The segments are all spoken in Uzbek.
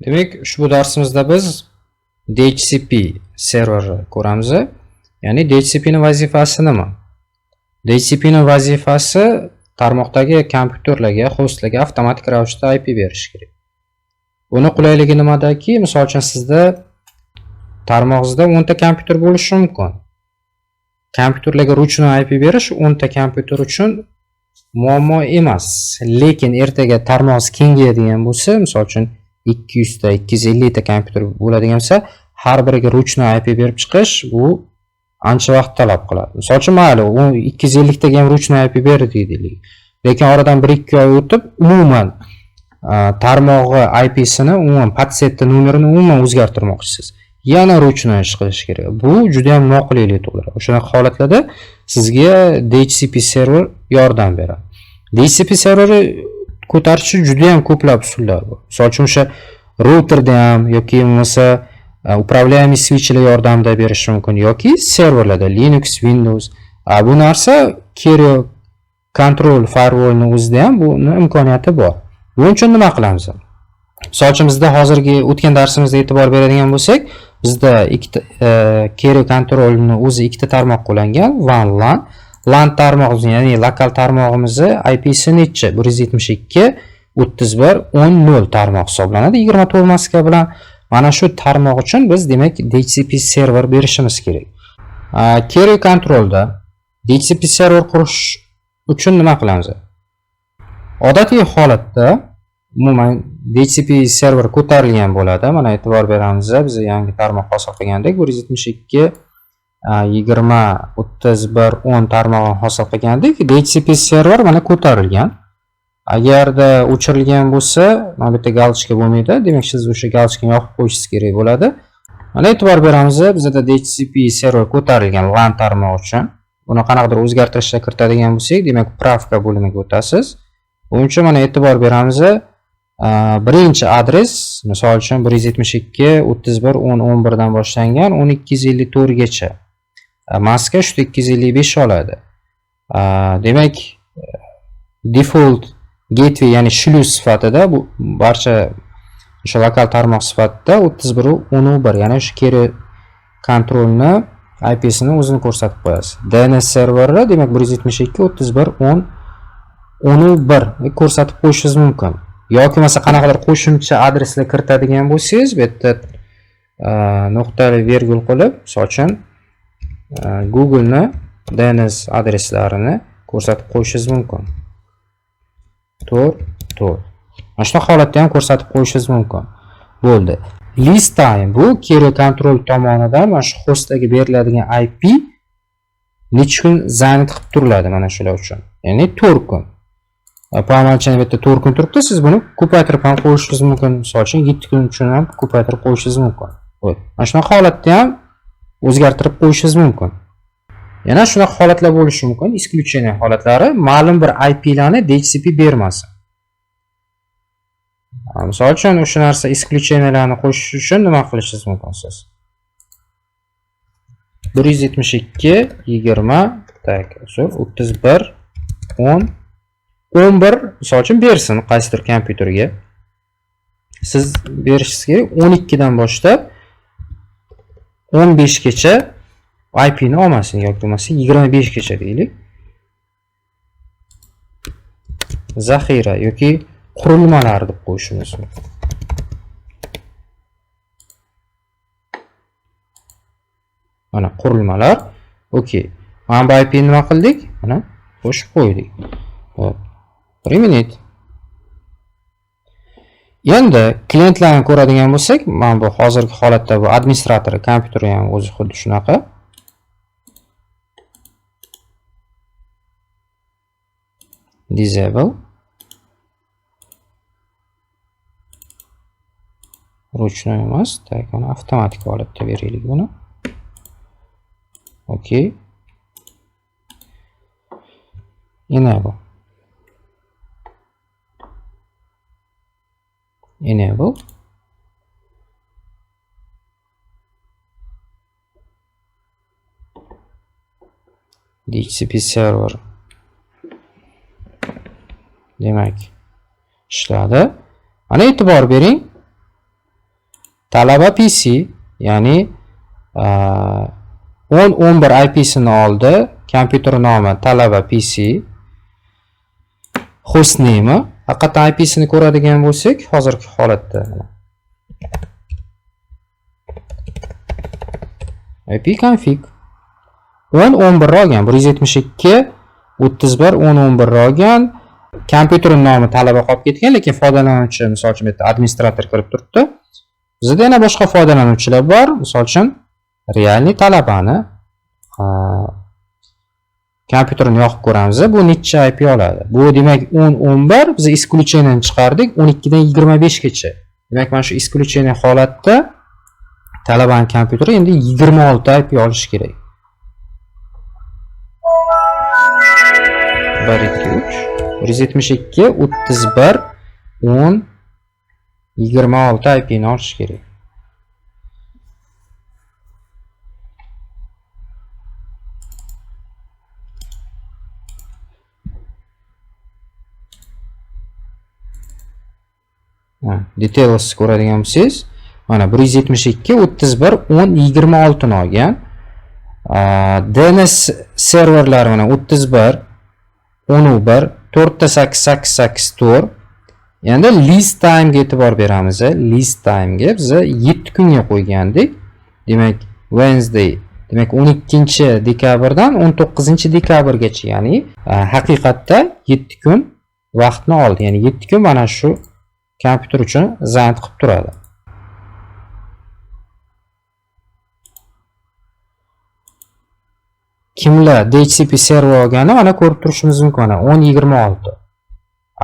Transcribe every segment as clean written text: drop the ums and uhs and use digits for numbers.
Demak, ushbu darsimizda biz DHCP serverini ko'ramiz. Ya'ni DHCP ning vazifasi nima? DHCP ning vazifasi tarmoqdagi kompyuterlarga, hostlarga avtomatik ravishda IP berish kerak. Buni qulayligi nimadaki, misol uchun sizda tarmog'ingizda 10 ta kompyuter bo'lishi mumkin. Kompyuterlarga ruchnoy IP berish 10 ta kompyuter uchun muammo emas. Lekin ertaga tarmoqingiz kengayadigan bo'lsa, misol uchun 200 ta, 250 ta kompyuter bo'ladigan bo'lsa, har biriga ruchnoy IP berib chiqish bu ancha vaqt talab qiladi. Misol uchun mayli, 250 taga ham ruchnoy IP berdik deylik. Lekin oradan 1-2 oy o'tib, umuman tarmog'i IP-sini, umuman podsetda nomerini umuman o'zgartirmoqchisiz. Yana ruchnoy ish qilish kerak. Bu juda ham noqulaylik tug'diradi. O'shaqa holatlarda sizga DHCP server yordam beradi. DHCP serveri ko'tarish uchun juda ham ko'plab usullar bor. Misol uchun o'sha routerda ham yoki bo'lmasa upravляемый switchlar yordamida berish mumkin yoki serverlarda Linux, Windows. Bu narsa Kerio Control Firewall'ning o'zida ham buni imkoniyati bor. Buning uchun nima qilamiz? Misol uchun bizda hozirgi o'tgan darsimizda e'tibor beradigan bo'lsak, bizda Kerio Control'ning o'zi ikkita tarmoqqa ulangan, WAN LAN. LAN tarmog'imiz, ya'ni lokal tarmog'imizni IP-si necha? 172.31.10.0 tarmoq hisoblanadi 24 maska bilan. Mana shu tarmoq uchun biz demak DHCP server berishimiz kerak. Kerio Control'da DHCP server qurish uchun nima qilamiz? Odatiy holatda umuman DHCP server ko'tarilgan bo'ladi. Mana e'tibor beramiz, biz yangi tarmoq hosil qilgandik. 172.20.31.10 tarmog'ini hosil qilgandik. DHCP server mana ko'tarilgan. Agarda o'chirilgan bo'lsa, mana bu yerda galочка bo'lmaydi. Demak, siz o'sha galочкani yoqib qo'yishingiz kerak bo'ladi. Mana e'tibor beramiz, bizda DHCP server ko'tarilgan LAN tarmog'i uchun. Buni qanaqadir o'zgartirishlar kiritadigan bo'lsak, demak, pravka bo'limiga o'tasiz. Buning uchun mana e'tibor beramiz, birinchi adres, misol uchun 172.31.10.11 dan boshlangan 1254 gacha. Maska shu 255 oladi. Demak, default gateway, ya'ni shluz sifatida bu barcha o'sha lokal tarmoq sifatida 31.10.1, ya'ni o'sha Kerio Control'ni IP-sini o'zini ko'rsatib qo'yasiz. DNS serveri demak 172.31.10.1 ko'rsatib qo'yishingiz mumkin. Yoki bo'lmasa qanaqadir qo'shimcha adreslar kiritadigan bo'lsangiz, bu yerda nuqtali virgul qo'yib, misol uchun Google ni DNS adreslarini ko'rsatib qo'yishingiz mumkin. Mana shu holatda ham ko'rsatib qo'yishingiz mumkin. Bo'ldi. List time bu Kerio Control tomonidan mana shu hostga beriladigan IP necha kun zanit qilib turiladi mana shular uchun. Ya'ni 4 kun. Pamalchani bu yerda 4 kun turibdi, siz buni ko'paytirib ham qo'yishingiz mumkin. Misol uchun 7 kun uchun ham ko'paytirib qo'yishingiz mumkin. Mana shunaqa holatda ham o'zgartirib qo'yishingiz mumkin. Yana shunaqa holatlar bo'lishi mumkin, исключение holatlari, ma'lum bir IP larni DHCP bermasin. Misol uchun o'sha narsa исключенияларni qo'shish uchun nima qilishingiz mumkin siz? 172.20.31.10.11 misol uchun bersin qaysidir kompyuterga. Siz berishingiz kerak 12 dan boshlab 15 gacha IP ni olmasin yoki bo'lmasa 25 gacha deylik. Zaxira yoki qurilmalar deb qo'yishimiz mumkin. Mana qurilmalar. Okey. Mana bu IP ni nima qildik? Mana qo'shib qo'ydik. Hop. 1 minut. Endi klientlarni ko'radigan bo'lsak, mana bu hozirgi holatda bu administrator kompyuteri ham o'zi xuddi shunaqa. Disable. Ruchnoy emas, tak, mana avtomatik holatda beraylik buni. Okey. Enable. DHCP server. Demak, ishladi. Mana e'tibor bering. talaba PC, ya'ni 1011 IP'sini oldi. Kompyuter nomi talaba PC. Hostname, haqiqatan IP'sini ko'radigan bo'lsak, hozirgi holatda IP config 1011 olgan, 172 31 1011 olgan. Kompyuter nomi talaba qolib ketgan, lekin foydalanuvchi, misol uchun bu yerda administrator kirib turibdi. Bizda yana boshqa foydalanuvchilar bor. Misol uchun realniy talabani kompyuterini yoqib ko'ramiz. Bu necha IP oladi? Bu demak 1011 biz исключениeni chiqardik 12 dan 25 gacha. Demak, mana shu исключение holatda talabaning kompyuteri endi 26 IP olishi kerak. 1 2 3 172 31 10 26 IP ni olish kerak. Details ko'radigan bo'lsangiz, mana 172 31 10 26 ni olgan. DNS serverlari mana 31 11 4 ta 8884. Endi list time ga e'tibor beramiz. List time ga biz 7 kunga qo'ygandik. Demak, Wednesday, demak 12 dekabrdan 19 dekabrgacha, ya'ni haqiqatda 7 kun vaqtni oldi. Ya'ni 7 kun mana shu kompyuter uchun zabt qilib turadi. Kimlar DHCP server olgani mana ko'rib turishimiz mumkin. Mana 1026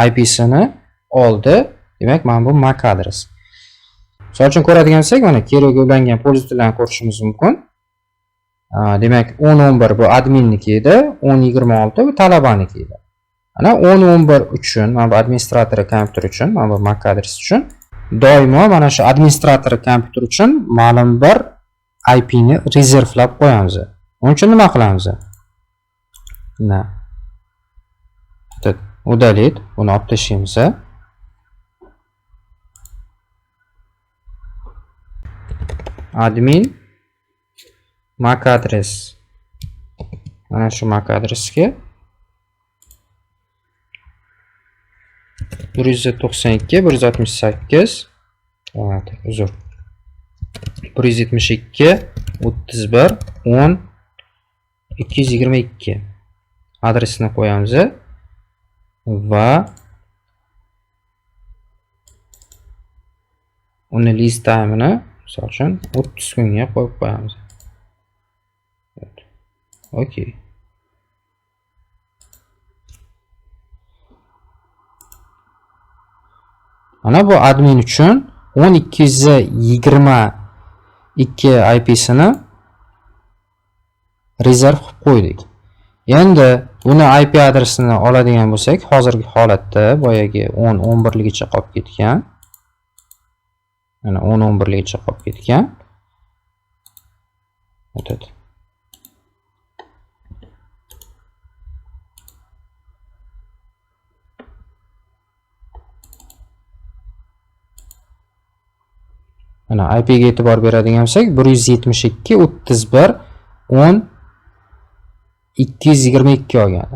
IP'sini oldi. Demak, mana bu MAC adres. Misol uchun ko'radigan bo'lsak, mana kerak ulangan pользовательlarni ko'rishimiz mumkin. Demak, 1011 bu adminniki edi, 1026 bu talabaniki edi. Mana 1011 uchun, mana bu administrator kompyuter uchun, mana bu MAC adres uchun doimo mana shu administrator kompyuter uchun ma'lum bir IP ni rezervlab qo'yamiz. Onun uchun nima qilamiz? Udalить, buni olib tashlaymiz. Admin MAC adres. Mana shu MAC adresga 192 168 uzr 172 31 10 222 adresini qo'yamiz va uni list time'ini misol uchun 30 kunga qo'yib qo'yamiz. Okey. Mana bu admin uchun 1222 IP'sini rezerv qilib qo'ydik. Endi buni IP adresini oladigan bo'lsak, hozirgi holatda boyagi 10-11 ligicha qolib ketgan. Mana 10-11 ligicha qolib ketgan. O'tadi. Mana IP ga e'tibor beradigan bo'lsak, 172 31 10 222 olgan.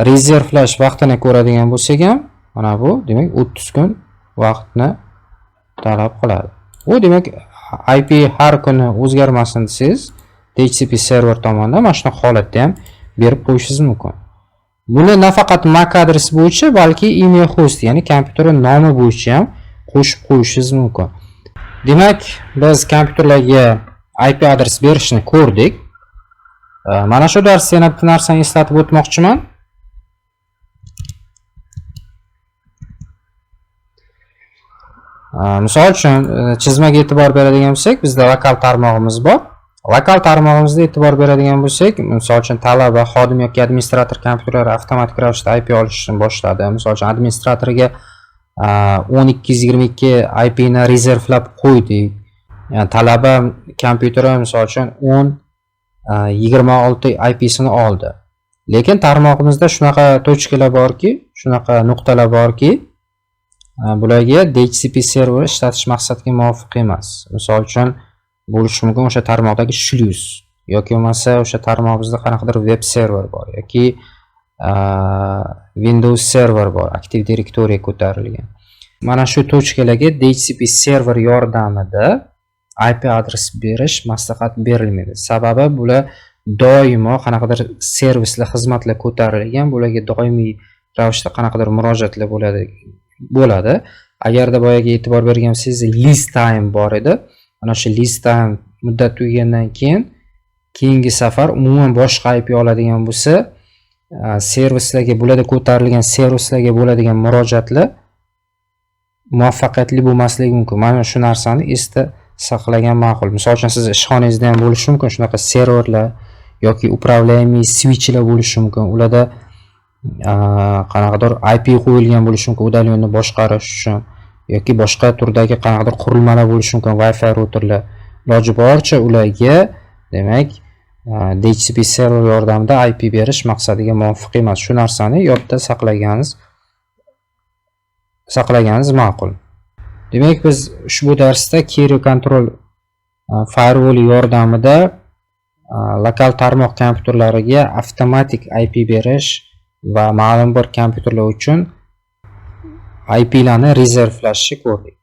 Rezervlash vaqtini ko'radigan bo'lsak ham, mana bu demak 30 kun vaqtni talab qiladi. Bu demak IP har kuni o'zgarmasin desangiz, DHCP server tomonidan mana shunaqa holatda ham berib qo'yishingiz mumkin. Buni nafaqat MAC adresi bo'yicha, balki email host, ya'ni kompyuter nomi bo'yicha ham qo'shib qo'yishingiz mumkin. Demak, biz kompyuterlarga IP adres berishni ko'rdik. Mana shu darsda yana bitta narsani eslatib o'tmoqchiman. Misol uchun chizmaga e'tibor beradigan bo'lsak, bizda lokal tarmog'imiz bor. Lokal tarmog'imizda e'tibor beradigan bo'lsak, misol uchun talaba, xodim yoki administrator kompyuterlari avtomatik ravishda IP olishni boshladi. Misol uchun administratorga 1222 IP ni rezervlab qo'ydik. Ya'ni talaba kompyuteri misol uchun 26 IP sini oldi. Lekin tarmog'imizda shunaqa tochkalar borki, shunaqa nuqtalar borki, bularga DHCP server ishlatish maqsadiga muvofiq emas. Misol uchun bo'lishi mumkin o'sha tarmoqdagi shluz yoki bo'lmasa o'sha tarmog'imizda qanaqadir web server bor yoki Windows server bor, Active Directory ko'tarilgan. Mana shu tochkalarga DHCP server yordamida IP adres berish maslahat berilmaydi. Sababi bular doimo qanaqadir servislar, xizmatlar ko'tarilgan, bularga doimiy ravishda qanaqadir murojaatlar bo'ladi. Agarda boyaga e'tibor bergan bo'lsangiz, list time bor edi. Mana shu list time muddat tugagandan keyin keyingi safar umuman boshqa IP oladigan bo'lsa, servislarga bularda ko'tarilgan servislarga bo'ladigan murojaatlar muvaffaqiyatli bo'lmasligi mumkin. Mana shu narsani esda saqlagan ma'qul. Misol uchun siz ishxonangizda ham bo'lishi mumkin shunaqa serverlar yoki upravляемый switchlar bo'lishi mumkin. Ularda qanaqadir IP qo'yilgan bo'lishi mumkin udalyonni boshqarish uchun yoki boshqa turdagi qanaqadir qurilmalar bo'lishi mumkin, Wi-Fi routerlar. Iloji boricha ularga, demak, DHCP server yordamida IP berish maqsadiga muvofiq emas. Shu narsani yodda saqlaganingiz ma'qul. Demak, biz ushbu darsda Carrier Control firewall yordamida lokal tarmoq kompyuterlariga avtomatik IP berish va ma'lum bir kompyuterlar uchun IP larni rezervlashni ko'rdik.